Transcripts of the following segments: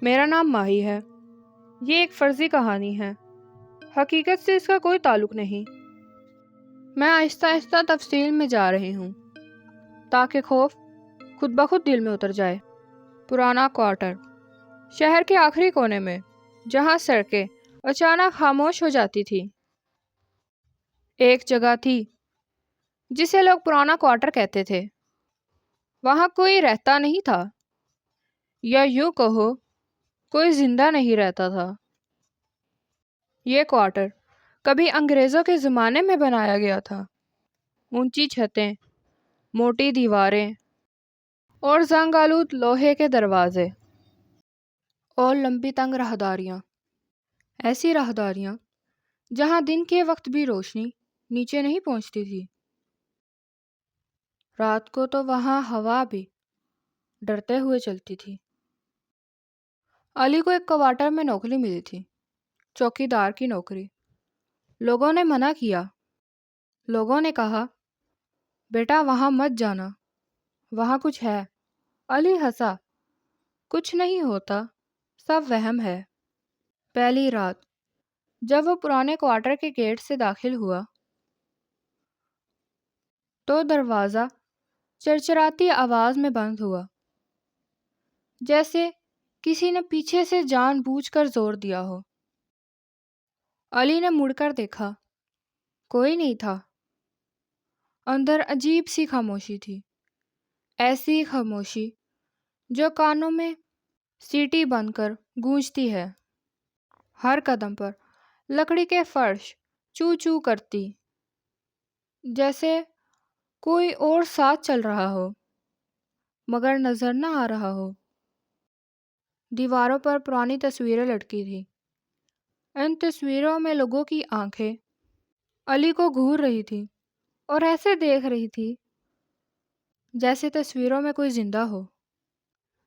میرا نام ماہی ہے۔ یہ ایک فرضی کہانی ہے، حقیقت سے اس کا کوئی تعلق نہیں۔ میں آہستہ آہستہ تفصیل میں جا رہی ہوں تاکہ خوف خود بخود دل میں اتر جائے۔ پرانا کوارٹر، شہر کے آخری کونے میں، جہاں سڑکیں اچانک خاموش ہو جاتی تھی۔ ایک جگہ تھی جسے لوگ پرانا کوارٹر کہتے تھے۔ وہاں کوئی رہتا نہیں تھا، یا یوں کہو کوئی زندہ نہیں رہتا تھا۔ یہ کوارٹر کبھی انگریزوں کے زمانے میں بنایا گیا تھا۔ اونچی چھتیں، موٹی دیواریں اور زنگ آلود لوہے کے دروازے اور لمبی تنگ راہداریاں۔ ایسی راہداریاں جہاں دن کے وقت بھی روشنی نیچے نہیں پہنچتی تھی۔ رات کو تو وہاں ہوا بھی ڈرتے ہوئے چلتی تھی۔ علی کو ایک کوارٹر میں نوکری ملی تھی، چوکیدار کی نوکری۔ لوگوں نے منع کیا۔ لوگوں نے کہا، بیٹا وہاں مت جانا، وہاں کچھ ہے۔ علی ہنسا، کچھ نہیں ہوتا، سب وہم ہے۔ پہلی رات جب وہ پرانے کوارٹر کے گیٹ سے داخل ہوا تو دروازہ چرچراتی آواز میں بند ہوا، جیسے کسی نے پیچھے سے جان بوجھ کر زور دیا ہو۔ علی نے مڑ کر دیکھا، کوئی نہیں تھا۔ اندر عجیب سی خاموشی تھی، ایسی خاموشی جو کانوں میں سیٹی بن کر گونجتی ہے۔ ہر قدم پر لکڑی کے فرش چو چو کرتی، جیسے کوئی اور ساتھ چل رہا ہو مگر نظر نہ آ رہا ہو۔ دیواروں پر پرانی تصویریں لٹکی تھیں۔ ان تصویروں میں لوگوں کی آنکھیں علی کو گھور رہی تھی اور ایسے دیکھ رہی تھی جیسے تصویروں میں کوئی زندہ ہو۔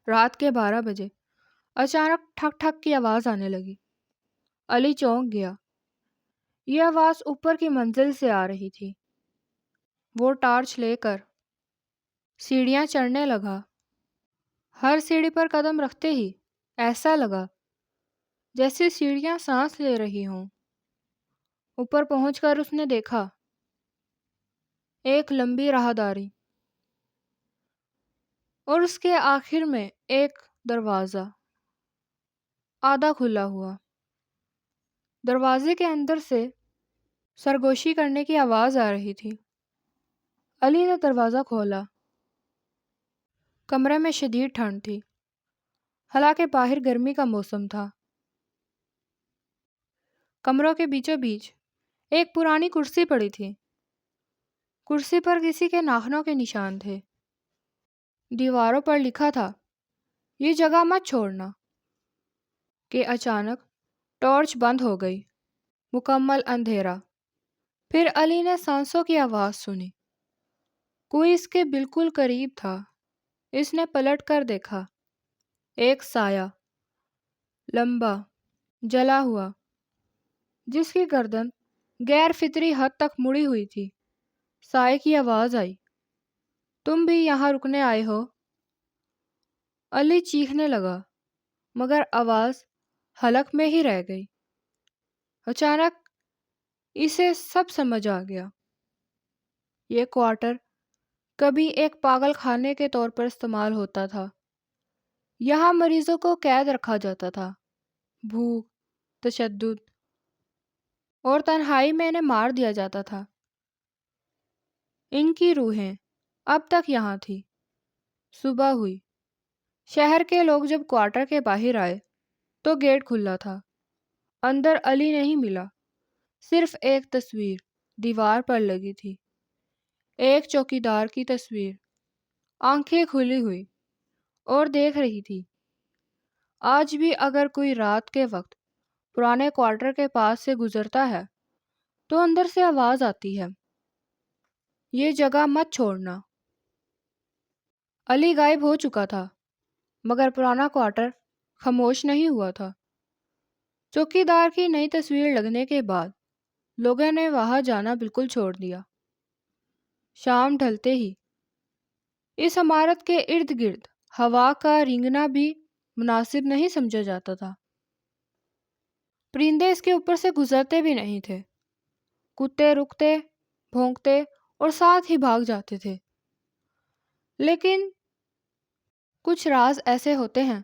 رات کے 12 بجے اچانک ٹھک ٹھک کی آواز آنے لگی۔ علی چونک گیا۔ یہ آواز اوپر کی منزل سے آ رہی تھی۔ وہ ٹارچ لے کر سیڑھیاں چڑھنے لگا۔ ہر سیڑھی پر قدم رکھتے ہی ایسا لگا جیسے سیڑھیاں سانس لے رہی ہوں۔ اوپر پہنچ کر اس نے دیکھا ایک لمبی راہداری اور اس کے آخر میں ایک دروازہ آدھا کھلا ہوا۔ دروازے کے اندر سے سرگوشی کرنے کی آواز آ رہی تھی۔ علی نے دروازہ کھولا۔ کمرے میں شدید ٹھنڈ تھی، حالانکہ باہر گرمی کا موسم تھا۔ کمروں کے بیچوں بیچ ایک پرانی کرسی پڑی تھی۔ کرسی پر کسی کے ناخنوں کے نشان تھے۔ دیواروں پر لکھا تھا، یہ جگہ مت چھوڑنا۔ کہ اچانک ٹارچ بند ہو گئی۔ مکمل اندھیرا۔ پھر علی نے سانسوں کی آواز سنی۔ کوئی اس کے بالکل قریب تھا۔ اس نے پلٹ کر دیکھا۔ ایک سایہ، لمبا، جلا ہوا، جس کی گردن غیر فطری حد تک مڑی ہوئی تھی۔ سائے کی آواز آئی، تم بھی یہاں رکنے آئے ہو؟ علی چیخنے لگا مگر آواز حلق میں ہی رہ گئی۔ اچانک اسے سب سمجھ آ گیا۔ یہ کوارٹر کبھی ایک پاگل خانے کے طور پر استعمال ہوتا تھا۔ یہاں مریضوں کو قید رکھا جاتا تھا۔ بھوک، تشدد اور تنہائی میں انہیں مار دیا جاتا تھا۔ ان کی روحیں اب تک یہاں تھی۔ صبح ہوئی۔ شہر کے لوگ جب کوارٹر کے باہر آئے تو گیٹ کھلا تھا۔ اندر علی نہیں ملا، صرف ایک تصویر دیوار پر لگی تھی۔ ایک چوکیدار کی تصویر، آنکھیں کھلی ہوئی اور دیکھ رہی تھی۔ آج بھی اگر کوئی رات کے وقت پرانے کوارٹر کے پاس سے گزرتا ہے تو اندر سے آواز آتی ہے، یہ جگہ مت چھوڑنا۔ علی غائب ہو چکا تھا مگر پرانا کوارٹر خاموش نہیں ہوا تھا۔ چوکیدار کی نئی تصویر لگنے کے بعد لوگوں نے وہاں جانا بالکل چھوڑ دیا۔ شام ڈھلتے ہی اس عمارت کے ارد گرد ہوا کا رینگنا بھی مناسب نہیں سمجھا جاتا تھا۔ پرندے اس کے اوپر سے گزرتے بھی نہیں تھے۔ کتے رکتے، بھونکتے اور ساتھ ہی بھاگ جاتے تھے۔ لیکن کچھ راز ایسے ہوتے ہیں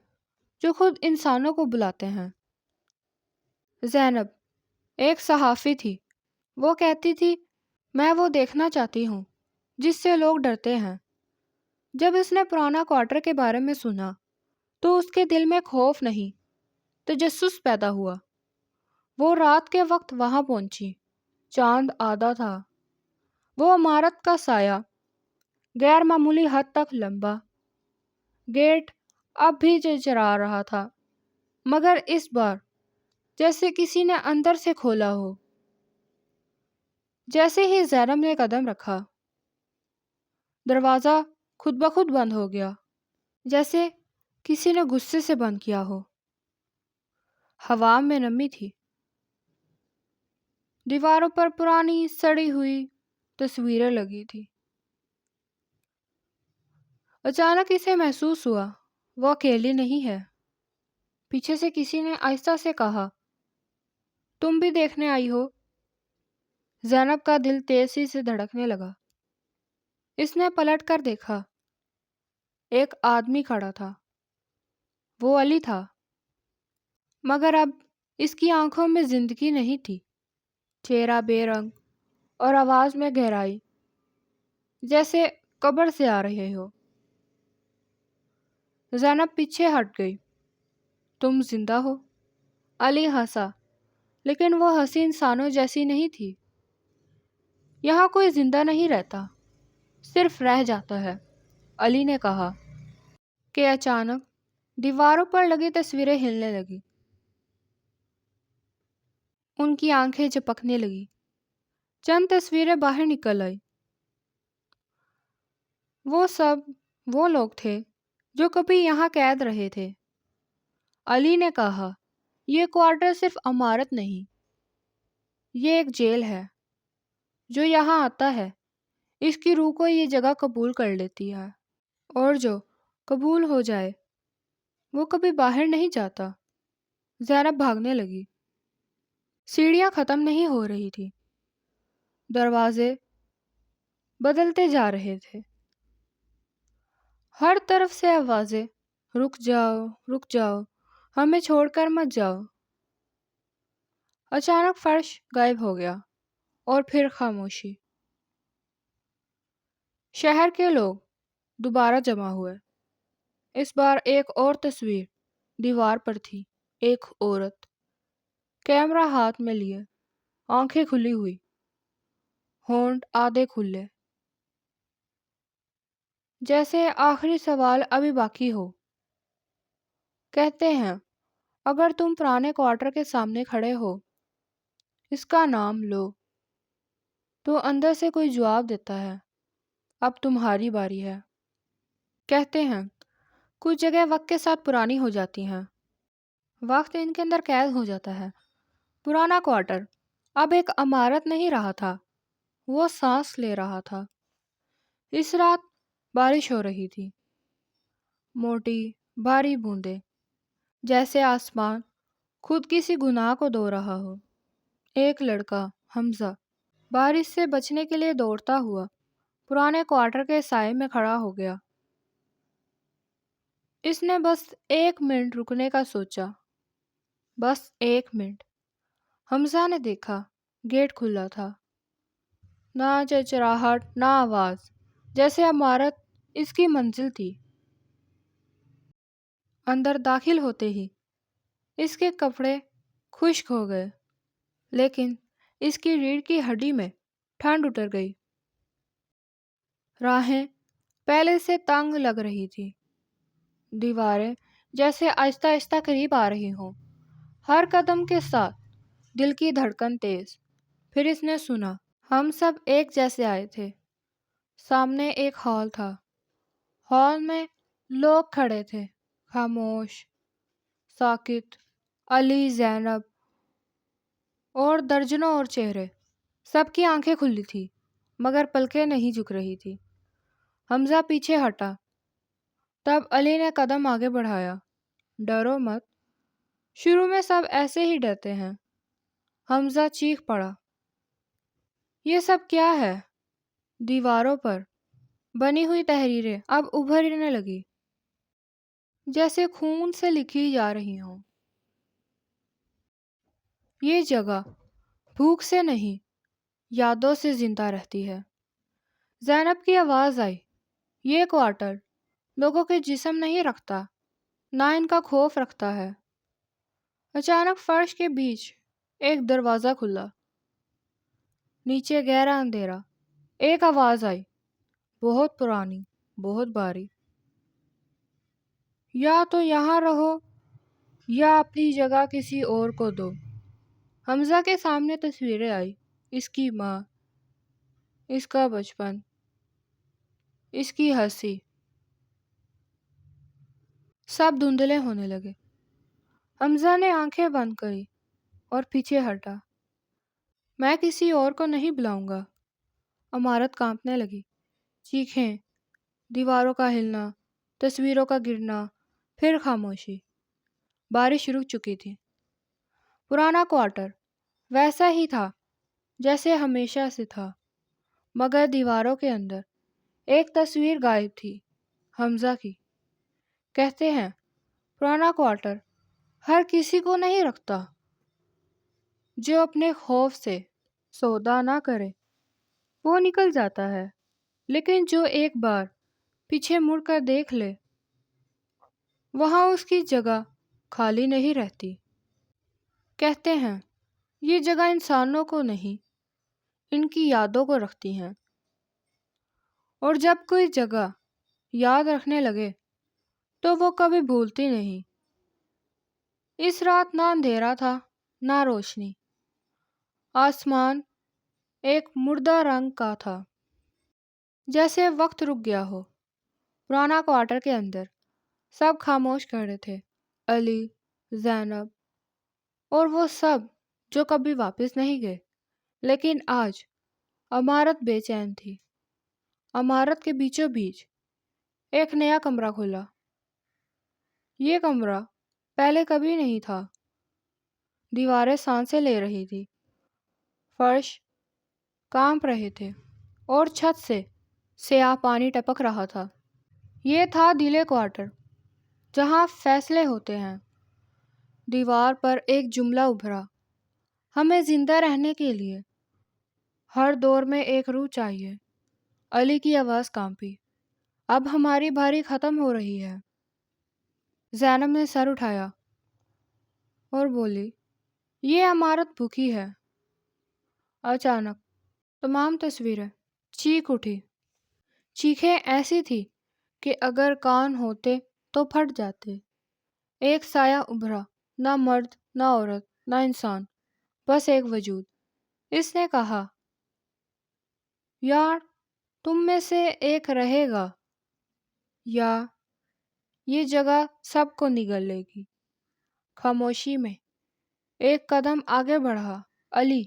جو خود انسانوں کو بلاتے ہیں۔ زینب ایک صحافی تھی۔ وہ کہتی تھی، میں وہ دیکھنا چاہتی ہوں جس سے لوگ ڈرتے ہیں۔ جب اس نے پرانا کوارٹر کے بارے میں سنا تو اس کے دل میں خوف نہیں، تجسس پیدا ہوا۔ وہ رات کے وقت وہاں پہنچی۔ چاند آدھا تھا۔ وہ عمارت کا سایہ غیر معمولی حد تک لمبا۔ گیٹ اب بھی چرچرا رہا تھا، مگر اس بار جیسے کسی نے اندر سے کھولا ہو۔ جیسے ہی زینب نے قدم رکھا، دروازہ خود بخود بند ہو گیا، جیسے کسی نے غصے سے بند کیا ہو۔ ہوا میں نمی تھی۔ دیواروں پر پرانی سڑی ہوئی تصویریں لگی تھی۔ اچانک اسے محسوس ہوا وہ اکیلی نہیں ہے۔ پیچھے سے کسی نے آہستہ سے کہا، تم بھی دیکھنے آئی ہو؟ زینب کا دل تیزی سے دھڑکنے لگا۔ اس نے پلٹ کر دیکھا۔ ایک آدمی کھڑا تھا۔ وہ علی تھا، مگر اب اس کی آنکھوں میں زندگی نہیں تھی۔ چہرہ بے رنگ اور آواز میں گہرائی، جیسے قبر سے آ رہے ہو۔ زینب پیچھے ہٹ گئی۔ تم زندہ ہو؟ علی ہنسا، لیکن وہ ہنسی انسانوں جیسی نہیں تھی۔ یہاں کوئی زندہ نہیں رہتا، صرف رہ جاتا ہے، علی نے کہا کہ اچانک دیواروں پر لگی تصویریں ہلنے لگی۔ ان کی آنکھیں جھپکنے لگی۔ چند تصویریں باہر نکل آئی۔ وہ سب وہ لوگ تھے جو کبھی یہاں قید رہے تھے۔ علی نے کہا، یہ کوارٹر صرف عمارت نہیں، یہ ایک جیل ہے۔ جو یہاں آتا ہے اس کی روح کو یہ جگہ قبول کر لیتی ہے، اور جو قبول ہو جائے وہ کبھی باہر نہیں جاتا۔ زینب بھاگنے لگی۔ سیڑھیاں ختم نہیں ہو رہی تھی، دروازے بدلتے جا رہے تھے۔ ہر طرف سے آوازیں، رک جاؤ، رک جاؤ، ہمیں چھوڑ کر مت جاؤ۔ اچانک فرش غائب ہو گیا اور پھر خاموشی۔ شہر کے لوگ دوبارہ جمع ہوئے۔ اس بار ایک اور تصویر دیوار پر تھی۔ ایک عورت کیمرہ ہاتھ میں لیے، آنکھیں کھلی ہوئی، ہونٹ آدھے کھلے، جیسے آخری سوال ابھی باقی ہو۔ کہتے ہیں، اگر تم پرانے کوارٹر کے سامنے کھڑے ہو، اس کا نام لو، تو اندر سے کوئی جواب دیتا ہے، اب تمہاری باری ہے۔ کہتے ہیں، کچھ جگہ وقت کے ساتھ پرانی ہو جاتی ہیں، وقت ان کے اندر قید ہو جاتا ہے۔ پرانا کوارٹر اب ایک عمارت نہیں رہا تھا، وہ سانس لے رہا تھا۔ اس رات بارش ہو رہی تھی، موٹی بھاری بوندیں، جیسے آسمان خود کسی گناہ کو دھو رہا ہو۔ ایک لڑکا، حمزہ، بارش سے بچنے کے لیے دوڑتا ہوا پرانے کوارٹر کے سائے میں کھڑا ہو گیا۔ اس نے بس 1 منٹ رکنے کا سوچا، بس 1 منٹ۔ حمزہ نے دیکھا، گیٹ کھلا تھا۔ نہ چرچراہٹ، نہ آواز، جیسے عمارت اس کی منزل تھی۔ اندر داخل ہوتے ہی اس کے کپڑے خشک ہو گئے، لیکن اس کی ریڑھ کی ہڈی میں ٹھنڈ اتر گئی۔ راہیں پہلے سے تنگ لگ رہی تھی، دیواریں جیسے آہستہ آہستہ قریب آ رہی ہوں۔ ہر قدم کے ساتھ دل کی دھڑکن تیز۔ پھر اس نے سنا، ہم سب ایک جیسے آئے تھے۔ سامنے ایک ہال تھا۔ ہال میں لوگ کھڑے تھے، خاموش، ساکت، علی، زینب اور درجنوں اور چہرے۔ سب کی آنکھیں کھلی تھی، مگر پلکیں نہیں جھک رہی تھی۔ حمزہ پیچھے ہٹا، تب علی نے قدم آگے بڑھایا۔ ڈرو مت، شروع میں سب ایسے ہی ڈرتے ہیں۔ حمزہ چیخ پڑا۔ یہ سب کیا ہے؟ دیواروں پر بنی ہوئی تحریریں اب ابھرنے لگی، جیسے خون سے لکھی جا رہی ہوں۔ یہ جگہ بھوک سے نہیں، یادوں سے زندہ رہتی ہے۔ زینب کی آواز آئی، یہ کوارٹر لوگوں کے جسم نہیں رکھتا، نہ ان کا خوف رکھتا ہے۔ اچانک فرش کے بیچ ایک دروازہ کھلا، نیچے گہرا اندھیرا۔ ایک آواز آئی، بہت پرانی، بہت بھاری، یا تو یہاں رہو یا اپنی جگہ کسی اور کو دو۔ حمزہ کے سامنے تصویریں آئی، اس کی ماں، اس کا بچپن، اس کی ہنسی، سب دھندلے ہونے لگے۔ حمزہ نے آنکھیں بند کری اور پیچھے ہٹا۔ میں کسی اور کو نہیں بلاؤں گا۔ عمارت کانپنے لگی، چیخیں، دیواروں کا ہلنا، تصویروں کا گرنا، پھر خاموشی۔ بارش رک چکی تھی۔ پرانا کوارٹر ویسا ہی تھا جیسے ہمیشہ سے تھا، مگر دیواروں کے اندر ایک تصویر غائب تھی، حمزہ کی۔ کہتے ہیں پرانا کوارٹر ہر کسی کو نہیں رکھتا، جو اپنے خوف سے سودا نہ کرے وہ نکل جاتا ہے، لیکن جو ایک بار پیچھے مڑ کر دیکھ لے وہاں اس کی جگہ خالی نہیں رہتی۔ کہتے ہیں یہ جگہ انسانوں کو نہیں، ان کی یادوں کو رکھتی ہیں، اور جب کوئی جگہ یاد رکھنے لگے تو وہ کبھی بھولتی نہیں۔ اس رات نہ اندھیرا تھا نہ روشنی، آسمان ایک مردہ رنگ کا تھا، جیسے وقت رک گیا ہو۔ پرانا کوارٹر کے اندر سب خاموش کھڑے تھے، علی، زینب اور وہ سب جو کبھی واپس نہیں گئے۔ لیکن آج عمارت بے چین تھی۔ عمارت کے بیچوں بیچ ایک نیا کمرہ کھلا۔ یہ کمرہ پہلے کبھی نہیں تھا۔ دیواریں سانسیں لے رہی تھی، فرش کانپ رہے تھے، اور چھت سے سیاہ پانی ٹپک رہا تھا۔ یہ تھا دل کوارٹر، جہاں فیصلے ہوتے ہیں۔ دیوار پر ایک جملہ ابھرا، ہمیں زندہ رہنے کے لیے ہر دور میں ایک روح چاہیے۔ علی کی آواز کانپی، اب ہماری باری ختم ہو رہی ہے۔ زینب نے سر اٹھایا اور بولی، یہ عمارت بھوکی ہے۔ اچانک تمام تصویریں چیخ اٹھی۔ چیخیں ایسی تھی کہ اگر کان ہوتے تو پھٹ جاتے۔ ایک سایہ ابھرا، نہ مرد، نہ عورت، نہ انسان، بس ایک وجود۔ اس نے کہا، یار تم میں سے ایک رہے گا یا یہ جگہ سب کو نگل لے گی۔ خاموشی میں ایک قدم آگے بڑھا علی۔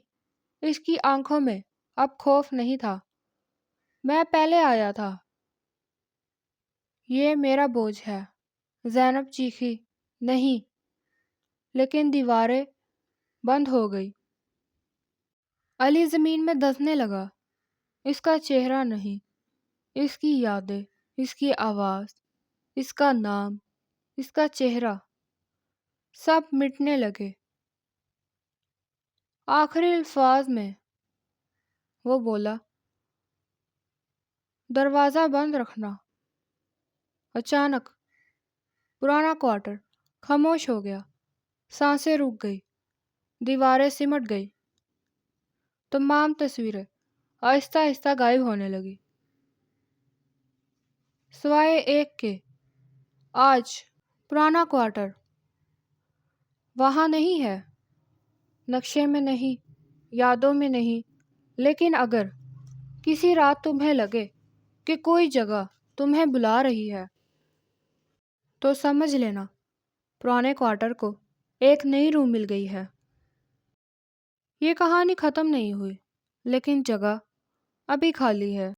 اس کی آنکھوں میں اب خوف نہیں تھا۔ میں پہلے آیا تھا، یہ میرا بوجھ ہے۔ زینب چیخی، نہیں، لیکن دیواریں بند ہو گئی۔ علی زمین میں دھنسنے لگا۔ اس کا چہرہ نہیں، اس کی یادیں، اس کی آواز، اس کا نام، اس کا چہرہ، سب مٹنے لگے۔ آخری الفاظ میں وہ بولا، دروازہ بند رکھنا۔ اچانک پرانا کوارٹر خاموش ہو گیا، سانسیں رک گئی، دیواریں سمٹ گئی، تمام تصویریں آہستہ آہستہ غائب ہونے لگی، سوائے ایک کے۔ آج پرانا کوارٹر وہاں نہیں ہے، نقشے میں نہیں، یادوں میں نہیں، لیکن اگر کسی رات تمہیں لگے کہ کوئی جگہ تمہیں بلا رہی ہے تو سمجھ لینا پرانے کوارٹر کو ایک نئی روح مل گئی ہے۔ یہ کہانی ختم نہیں ہوئی، لیکن جگہ ابھی خالی ہے۔